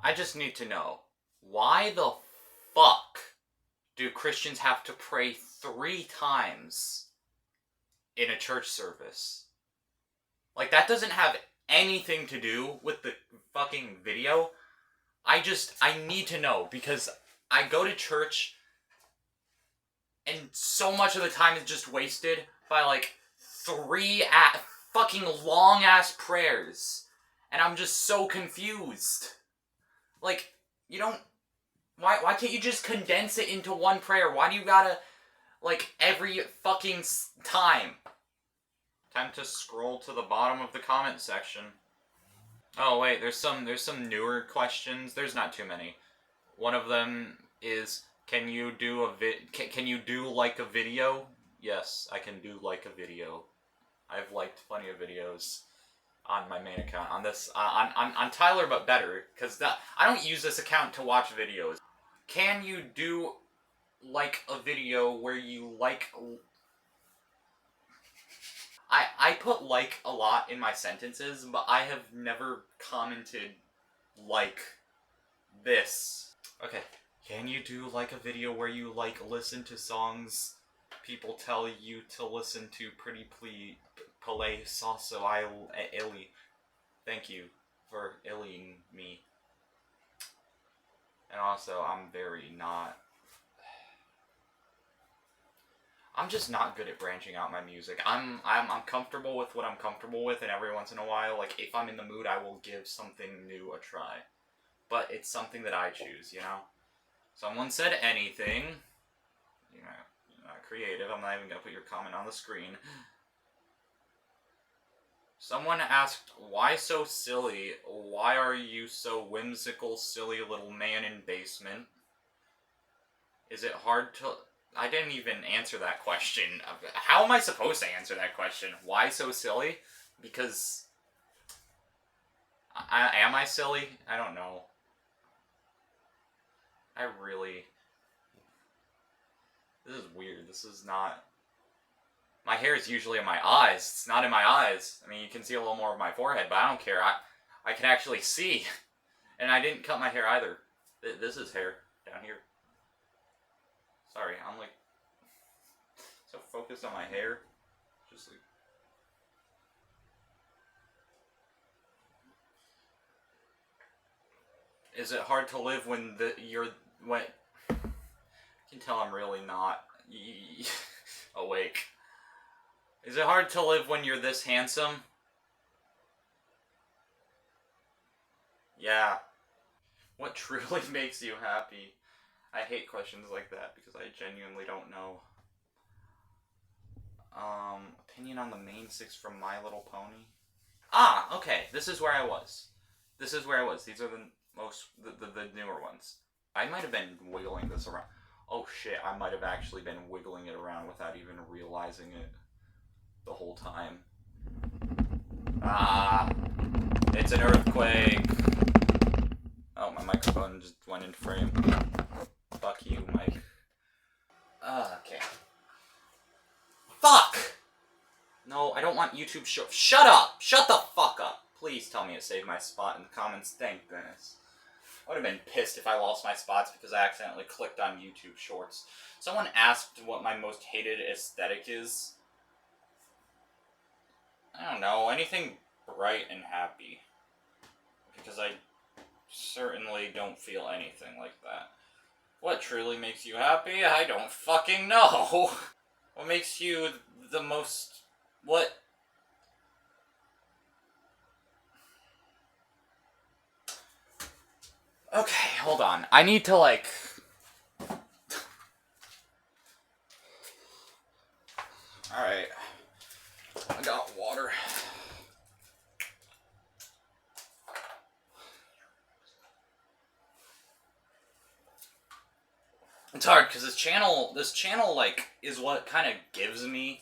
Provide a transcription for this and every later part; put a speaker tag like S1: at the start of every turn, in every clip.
S1: I just need to know, why the fuck do Christians have to pray 3 times in a church service? Like, that doesn't have anything to do with the fucking video. I need to know, because I go to church and so much of the time is just wasted by, like, 3 fucking long-ass prayers. And I'm just so confused. Like, you don't... Why can't you just condense it into one prayer? Why do you gotta, like, every fucking time? Time to scroll to the bottom of the comment section. Oh wait, there's some newer questions. There's not too many. One of them is, can you do like a video? Yes, I can do like a video. I've liked plenty of videos on my main account, on this, on Tyler but better, because I don't use this account to watch videos. Can you do like a video where you like... I put like a lot in my sentences, but I have never commented like this. Okay. Can you do like a video where you like listen to songs people tell you to listen to? Pretty please, play Sasso Illy. Thank you for illying me. And also, I'm just not good at branching out my music. I'm comfortable with what I'm comfortable with, and every once in a while, like, if I'm in the mood, I will give something new a try. But it's something that I choose, you know? Someone said anything. You're not creative. I'm not even gonna put your comment on the screen. Someone asked, why so silly? Why are you so whimsical, silly little man in basement? Is it hard to... I didn't even answer that question. How am I supposed to answer that question? Why so silly? Because... am I silly? I don't know. I really... This is weird. This is not... My hair is usually in my eyes. It's not in my eyes. I mean, you can see a little more of my forehead, but I don't care. I can actually see. And I didn't cut my hair either. This is hair down here. Sorry, I'm like so focused on my hair. Just like... Is it hard to live when you're... When... You can tell I'm really not awake. Is it hard to live when you're this handsome? Yeah. What truly makes you happy? I hate questions like that because I genuinely don't know. Opinion on the main 6 from My Little Pony? Ah, okay. This is where I was. These are the newer ones. I might have been wiggling this around. Oh shit, I might have actually been wiggling it around without even realizing it the whole time. Ah, it's an earthquake. Oh, my microphone just went in frame. Fuck you, Mike. Okay. Fuck! No, I don't want YouTube Shut up! Shut the fuck up! Please tell me it saved my spot in the comments. Thank goodness. I would have been pissed if I lost my spots because I accidentally clicked on YouTube Shorts. Someone asked what my most hated aesthetic is. I don't know, anything bright and happy. Because I certainly don't feel anything like that. What truly makes you happy? I don't fucking know. What makes you the most... What? Okay, hold on. I need to, like... Alright. I got water. It's hard, because this channel, like, is what kind of gives me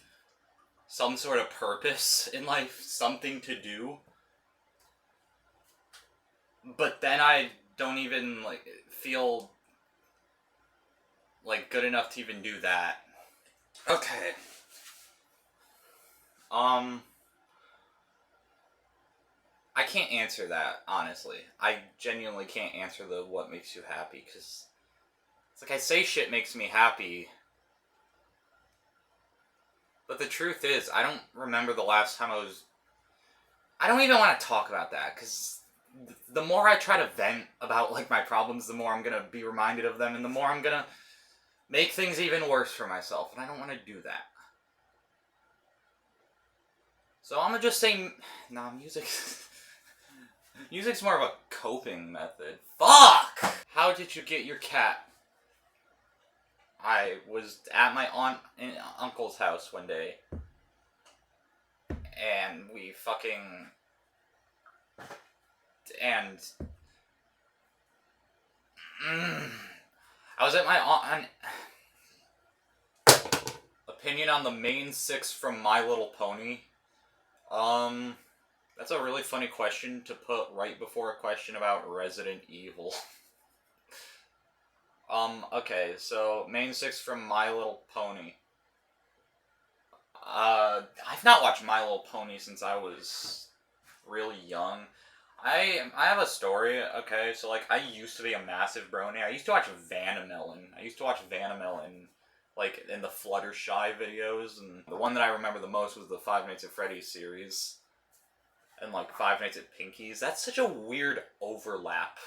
S1: some sort of purpose in life, something to do. But then I don't even, like, feel, like, good enough to even do that. Okay. I can't answer that, honestly. I genuinely can't answer the what makes you happy, because it's like I say shit makes me happy, but the truth is, I don't remember the last time I don't even want to talk about that, because the more I try to vent about, like, my problems, the more I'm gonna be reminded of them, and the more I'm gonna make things even worse for myself, and I don't want to do that. So I'm gonna just say, nah, music's more of a coping method. Fuck! How did you get your cat? I was at my aunt and uncle's house one day, and we fucking... And... I was at my aunt... Opinion on the main 6 from My Little Pony. That's a really funny question to put right before a question about Resident Evil. Okay, so main 6 from My Little Pony. I've not watched My Little Pony since I was really young. I have a story, okay, so, like, I used to be a massive brony. I used to watch Vanamelon. Like, in the Fluttershy videos, and the one that I remember the most was the Five Nights at Freddy's series. And, like, Five Nights at Pinky's. That's such a weird overlap.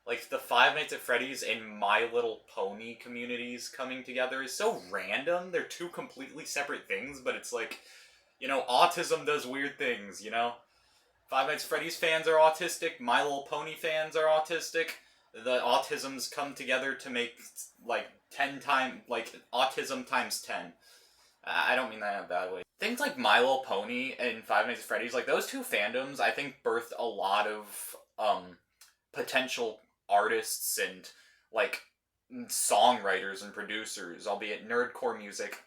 S1: Like, the Five Nights at Freddy's and My Little Pony communities coming together is so random. They're two completely separate things, but it's like, you know, autism does weird things, you know? Five Nights at Freddy's fans are autistic, My Little Pony fans are autistic. The autisms come together to make, like, 10 times, like, autism times 10. I don't mean that in a bad way. Things like My Little Pony and Five Nights at Freddy's, like, those two fandoms, I think, birthed a lot of, potential artists and, like, songwriters and producers, albeit nerdcore music.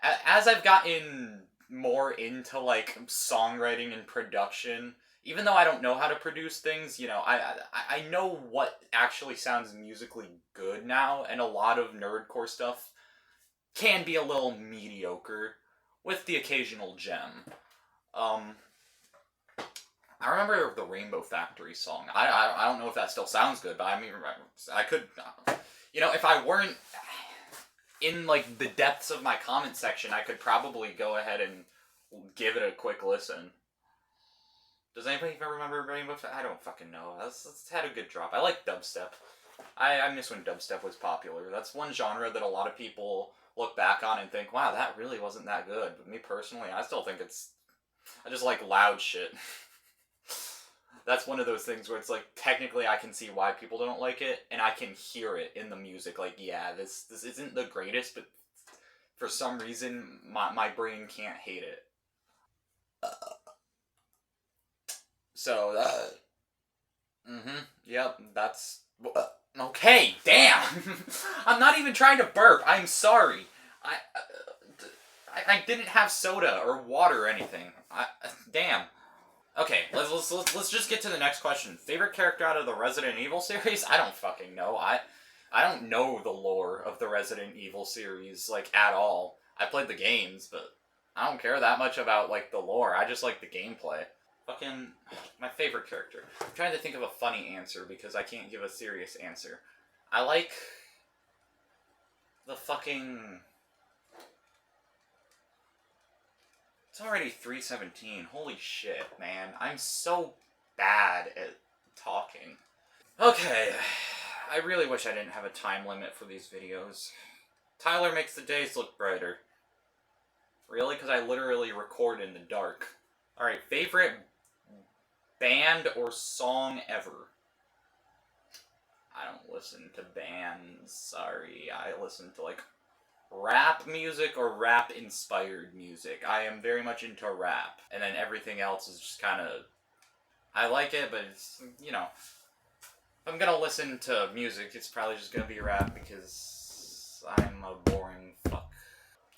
S1: As I've gotten more into, like, songwriting and production, even though I don't know how to produce things, you know, I know what actually sounds musically good now, and a lot of nerdcore stuff can be a little mediocre, with the occasional gem. I remember the Rainbow Factory song. I don't know if that still sounds good, but I mean, I could, you know, if I weren't in, like, the depths of my comment section, I could probably go ahead and give it a quick listen. Does anybody even remember Rainbow Factory? I don't fucking know. It's had a good drop. I like dubstep. I miss when dubstep was popular. That's one genre that a lot of people look back on and think, wow, that really wasn't that good. But me personally, I still think I just like loud shit. That's one of those things where it's like, technically I can see why people don't like it, and I can hear it in the music. Like, yeah, this isn't the greatest, but for some reason, my brain can't hate it. So, yep, that's... Okay, damn! I'm not even trying to burp, I'm sorry. I didn't have soda or water or anything. Damn. Okay, let's just get to the next question. Favorite character out of the Resident Evil series? I don't fucking know. I don't know the lore of the Resident Evil series, like, at all. I played the games, but I don't care that much about, like, the lore. I just like the gameplay. Fucking, my favorite character. I'm trying to think of a funny answer because I can't give a serious answer. I like the fucking... It's already 3:17. Holy shit, man. I'm so bad at talking. Okay. I really wish I didn't have a time limit for these videos. Tyler makes the days look brighter. Really? Because I literally record in the dark. Alright, favorite band or song ever? I don't listen to bands. Sorry. I listen to, like, rap music or rap-inspired music. I am very much into rap. And then everything else is just kind of... I like it, but it's, you know... If I'm gonna listen to music, it's probably just gonna be rap because I'm a boring fuck.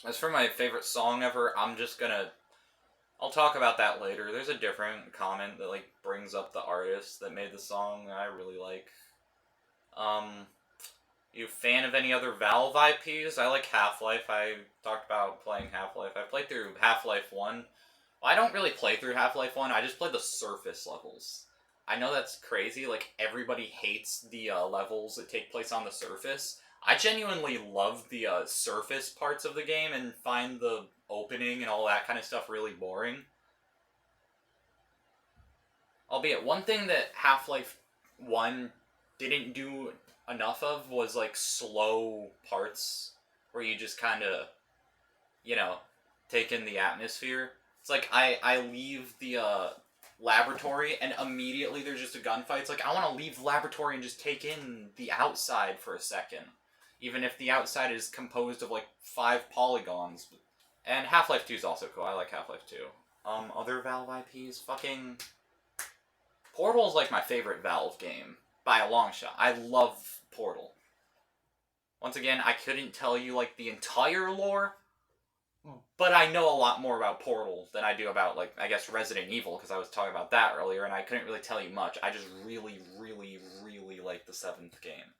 S1: As for my favorite song ever, I'm just gonna... I'll talk about that later. There's a different comment that, like, brings up the artist that made the song that I really like. You a fan of any other Valve IPs? I like Half-Life. I talked about playing Half-Life. I played through Half-Life 1. I don't really play through Half-Life 1, I just play the surface levels. I know that's crazy, like, everybody hates the levels that take place on the surface. I genuinely love the surface parts of the game and find the opening and all that kind of stuff really boring. Albeit, one thing that Half-Life 1 didn't do enough of was, like, slow parts where you just kind of, you know, take in the atmosphere. It's like I leave the laboratory and immediately there's just a gunfight. It's like I want to leave the laboratory and just take in the outside for a second, even if the outside is composed of like 5 polygons. And Half-Life 2 is also cool. I like Half-Life 2. Other Valve IPs, fucking Portal is like my favorite Valve game by a long shot. I love Portal. Once again, I couldn't tell you like the entire lore, but I know a lot more about Portal than I do about, like, I guess Resident Evil, because I was talking about that earlier, and I couldn't really tell you much. I just really, really, really like the 7th game.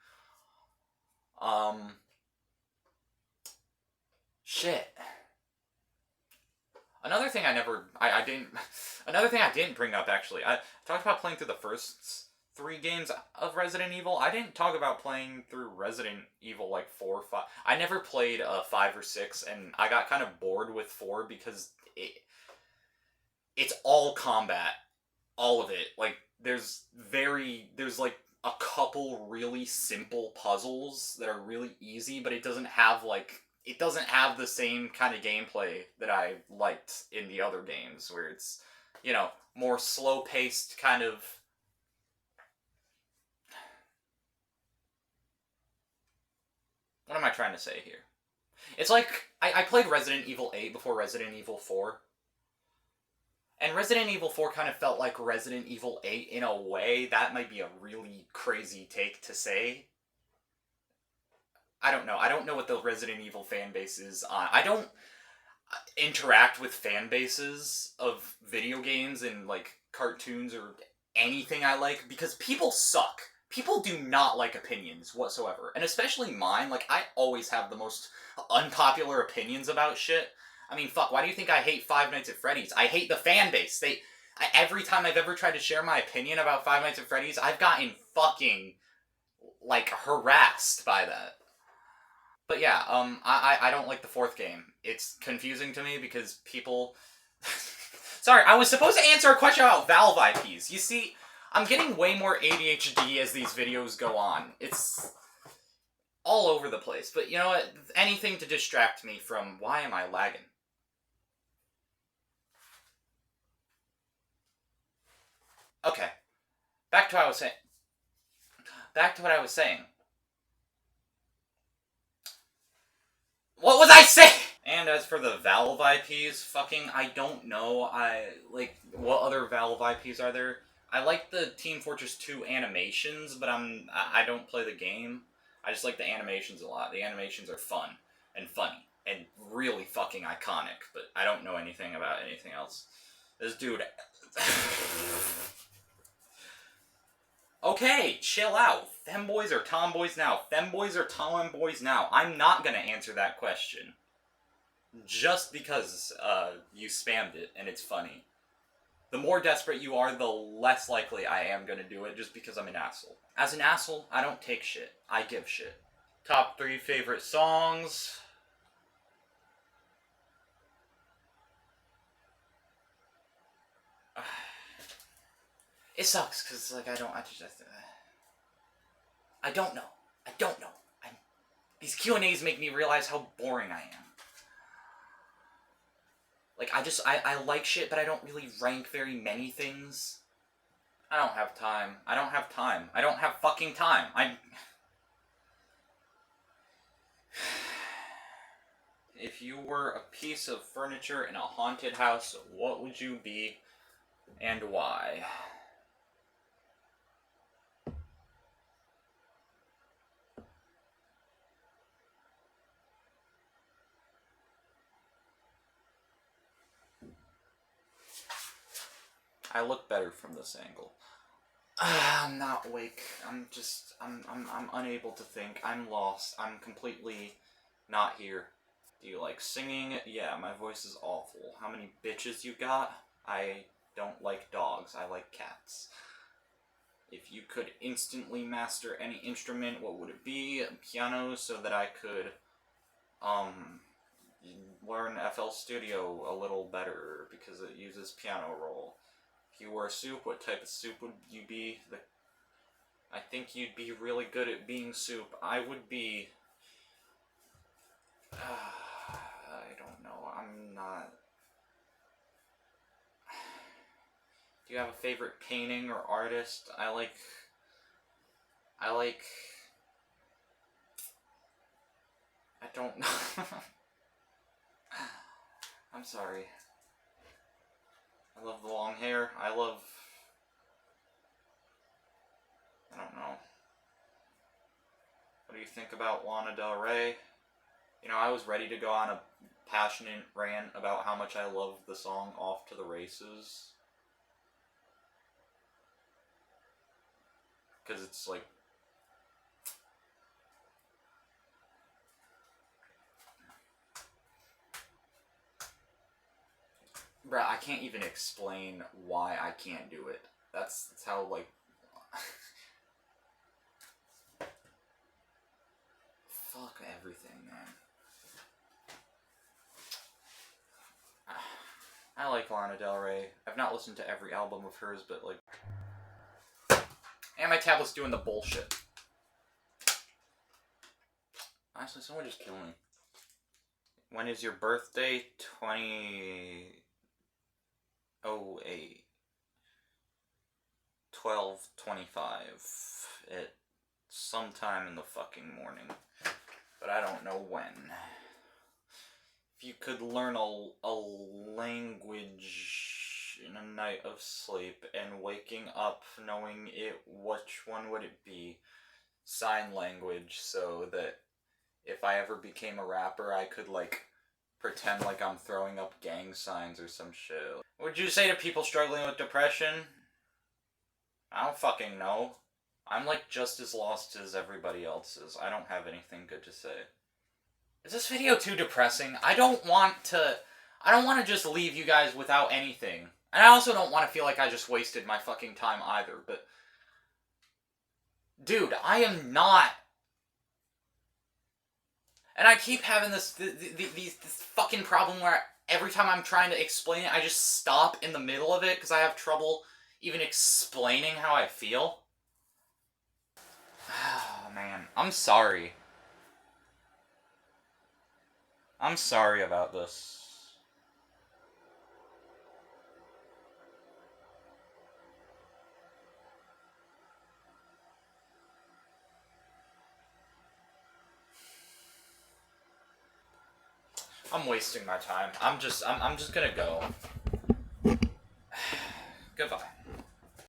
S1: Shit. Another thing another thing I didn't bring up, actually. I talked about playing through the first 3 games of Resident Evil. I didn't talk about playing through Resident Evil, like, 4 or 5. I never played 5 or 6, and I got kind of bored with 4 because it's all combat. All of it. Like, there's like, a couple really simple puzzles that are really easy, but it doesn't have the same kind of gameplay that I liked in the other games, where it's, more slow-paced kind of... What am I trying to say here? It's like, I played Resident Evil 8 before Resident Evil 4, and Resident Evil 4 kind of felt like Resident Evil 8 in a way. That might be a really crazy take to say. I don't know. I don't know what the Resident Evil fan base is on. I don't interact with fan bases of video games and, like, cartoons or anything I like, because people suck. People do not like opinions whatsoever. And especially mine. Like, I always have the most unpopular opinions about shit. I mean, fuck, why do you think I hate Five Nights at Freddy's? I hate the fan base. Every time I've ever tried to share my opinion about Five Nights at Freddy's, I've gotten fucking, like, harassed by that. But yeah, I don't like the 4th game. It's confusing to me because people... Sorry, I was supposed to answer a question about Valve IPs. You see, I'm getting way more ADHD as these videos go on. It's all over the place. But you know what? Anything to distract me from why am I lagging? Okay. Back to what I was saying. Back to what I was saying. What was I saying? And as for the Valve IPs, fucking, I don't know. What other Valve IPs are there? I like the Team Fortress 2 animations, but I don't play the game. I just like the animations a lot. The animations are fun and funny and really fucking iconic, but I don't know anything about anything else. This dude... Okay, chill out. Femboys or tomboys now? Femboys or tomboys now? I'm not gonna answer that question. Just because you spammed it and it's funny. The more desperate you are, the less likely I am gonna do it, just because I'm an asshole. As an asshole, I don't take shit. I give shit. Top 3 favorite songs. It sucks, because, like, I don't know. I don't know. These Q&As make me realize how boring I am. Like, I like shit, but I don't really rank very many things. I don't have time. I don't have time. I don't have fucking time. If you were a piece of furniture in a haunted house, what would you be and why? I look better from this angle. I'm not awake. I'm unable to think. I'm lost. I'm completely not here. Do you like singing? Yeah, my voice is awful. How many bitches you got? I don't like dogs, I like cats. If you could instantly master any instrument, what would it be? Piano, so that I could, learn FL Studio a little better, because it uses piano roll. If you were a soup, what type of soup would you be? I think you'd be really good at being soup. I would be... I don't know, I'm not... Do you have a favorite painting or artist? I like... I don't know. I'm sorry. I love the long hair. I don't know. What do you think about Lana Del Rey? You know, I was ready to go on a passionate rant about how much I love the song Off to the Races. Because it's like... Bruh, I can't even explain why I can't do it. That's how, like... Fuck everything, man. I like Lana Del Rey. I've not listened to every album of hers, but like... And my tablet's doing the bullshit. Honestly, someone just kill me. When is your birthday? 2008. 12:25. At sometime in the fucking morning. But I don't know when. If you could learn a language in a night of sleep and waking up knowing it, which one would it be? Sign language, so that if I ever became a rapper, I could, like, pretend like I'm throwing up gang signs or some shit. What would you say to people struggling with depression? I don't fucking know. I'm, like, just as lost as everybody else is. I don't have anything good to say. Is this video too depressing? I don't want to just leave you guys without anything. And I also don't want to feel like I just wasted my fucking time either, but... Dude, I am not... And I keep having this fucking problem where every time I'm trying to explain it, I just stop in the middle of it because I have trouble even explaining how I feel. Oh, man. I'm sorry. I'm sorry about this. I'm wasting my time. I'm just gonna go.